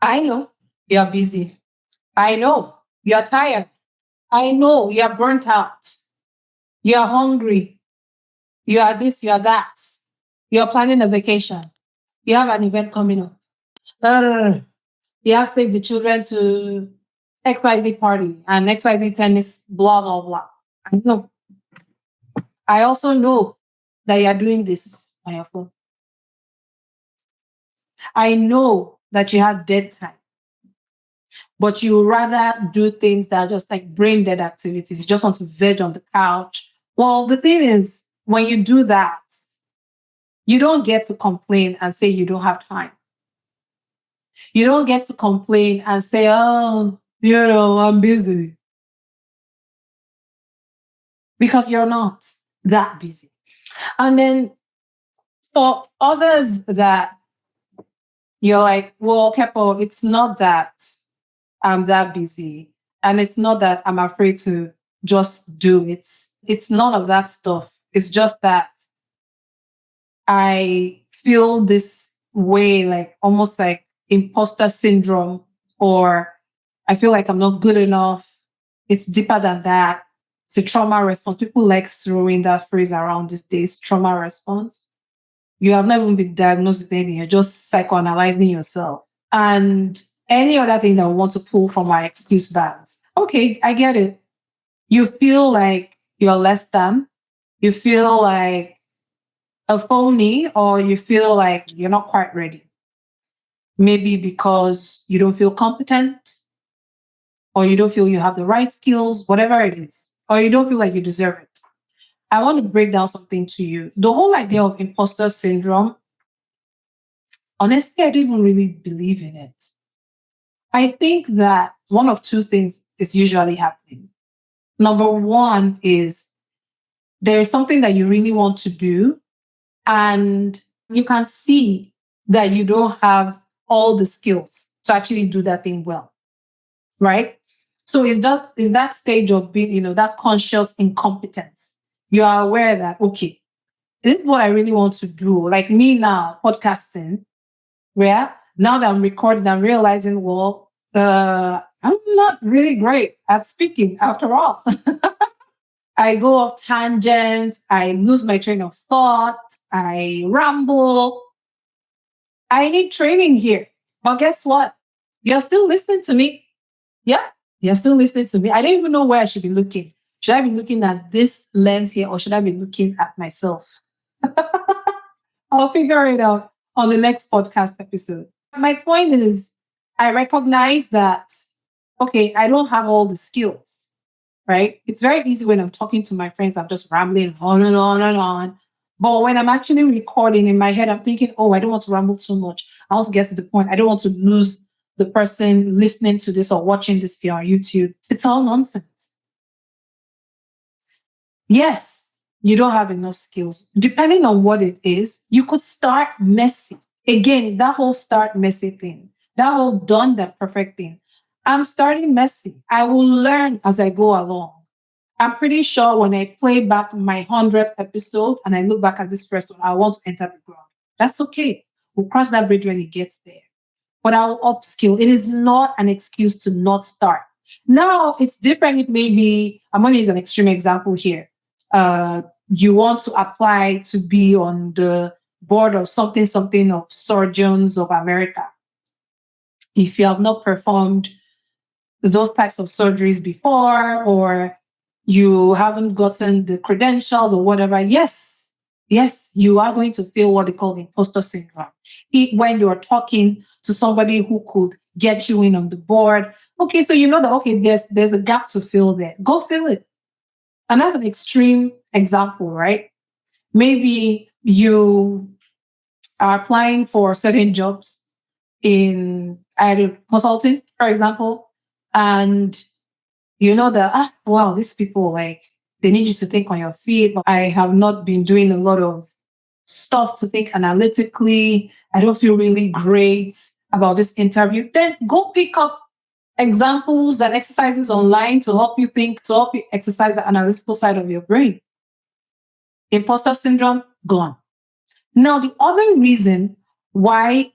I know you're busy. I know you're tired. I know you're burnt out. You're hungry. You are this, you are that. You're planning a vacation. You have an event coming up. Uh, you have to take the children to XYZ party and XYZ tennis, blah, blah, blah. I know. I also know that you're doing this on your phone. I know that you have dead time, but you rather do things that are just like brain dead activities. You just want to veg on the couch. Well, the thing is, when you do that, you don't get to complain and say you don't have time. You don't get to complain and say, oh, I'm busy. Because you're not that busy. And then for others that you're like, well, Kepo, it's not that I'm that busy. And it's not that I'm afraid to just do it. It's none of that stuff. It's just that I feel this way, like almost like imposter syndrome, or I feel like I'm not good enough. It's deeper than that. It's a trauma response. People like throwing that phrase around these days, trauma response. You have not even been diagnosed with anything. You're just psychoanalyzing yourself. And any other thing that we want to pull from our excuse bags. Okay, I get it. You feel like you're less than. You feel like a phony, or you feel like you're not quite ready. Maybe because you don't feel competent, or you don't feel you have the right skills, whatever it is, or you don't feel like you deserve it. I want to break down something to you. The whole idea of imposter syndrome, honestly, I didn't even really believe in it. I think that one of two things is usually happening. Number one is there is something that you really want to do, and you can see that you don't have all the skills to actually do that thing well, right? So it's that stage of being, that conscious incompetence. You are aware that, okay, this is what I really want to do. Like me now, podcasting, where now that I'm recording, I'm realizing, well, I'm not really great at speaking after all. I go off tangents, I lose my train of thought, I ramble. I need training here. But guess what? You're still listening to me. Yeah, you're still listening to me. I don't even know where I should be looking. Should I be looking at this lens here, or should I be looking at myself? I'll figure it out on the next podcast episode. My point is, I recognize that, okay, I don't have all the skills, right? It's very easy when I'm talking to my friends, I'm just rambling on and on and on. But when I'm actually recording in my head, I'm thinking, oh, I don't want to ramble too much. I want to get to the point. I don't want to lose the person listening to this or watching this via YouTube. It's all nonsense. Yes, you don't have enough skills. Depending on what it is, you could start messy. Again, that whole start messy thing, that whole done that perfect thing. I'm starting messy. I will learn as I go along. I'm pretty sure when I play back my 100th episode and I look back at this first one, I want to enter the ground. That's okay. We'll cross that bridge when it gets there. But I'll upskill. It is not an excuse to not start. Now, it's different if maybe, I'm going to use an extreme example here. You want to apply to be on the board of something of Surgeons of America. If you have not performed those types of surgeries before, or you haven't gotten the credentials or whatever, yes, you are going to feel what they call imposter syndrome. When you're talking to somebody who could get you in on the board, okay, so you know that, okay, there's a gap to fill there. Go fill it. And that's an extreme example, right? Maybe you are applying for certain jobs in consulting, for example, and you know that, wow, these people, like, they need you to think on your feet. But I have not been doing a lot of stuff to think analytically. I don't feel really great about this interview. Then go pick up examples and exercises online to help you think, to help you exercise the analytical side of your brain. Imposter syndrome, gone. Now, the other reason why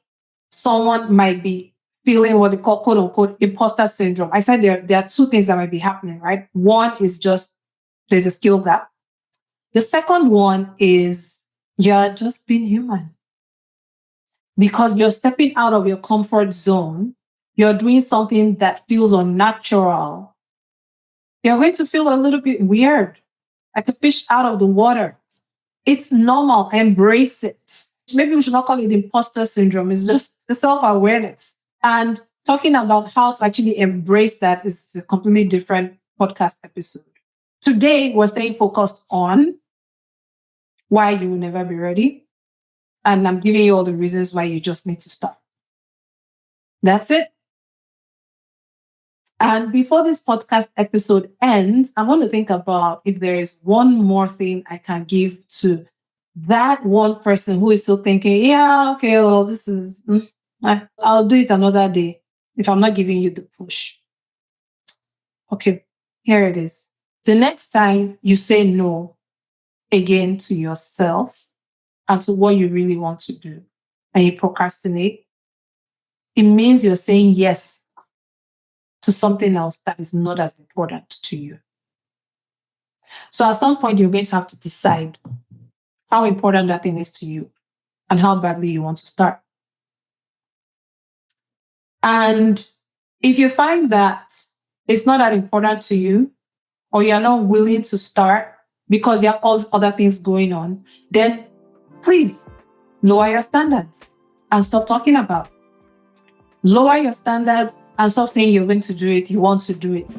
someone might be feeling what they call quote unquote imposter syndrome. I said there are two things that might be happening, right? One is just there's a skill gap. The second one is you're just being human because you're stepping out of your comfort zone. You're doing something that feels unnatural. You're going to feel a little bit weird, like a fish out of the water. It's normal. Embrace it. Maybe we should not call it imposter syndrome. It's just the self-awareness. And talking about how to actually embrace that is a completely different podcast episode. Today, we're staying focused on why you will never be ready. And I'm giving you all the reasons why you just need to start. That's it. And before this podcast episode ends, I want to think about if there is one more thing I can give to that one person who is still thinking, yeah, okay, well, this is, I'll do it another day if I'm not giving you the push. Okay, here it is. The next time you say no again to yourself and to what you really want to do and you procrastinate, it means you're saying yes to something else that is not as important to you. So at some point, you're going to have to decide how important that thing is to you and how badly you want to start. And if you find that it's not that important to you, or you're not willing to start because you have all these other things going on, then please lower your standards and stop talking about it. Lower your standards and stop saying you're going to do it, you want to do it.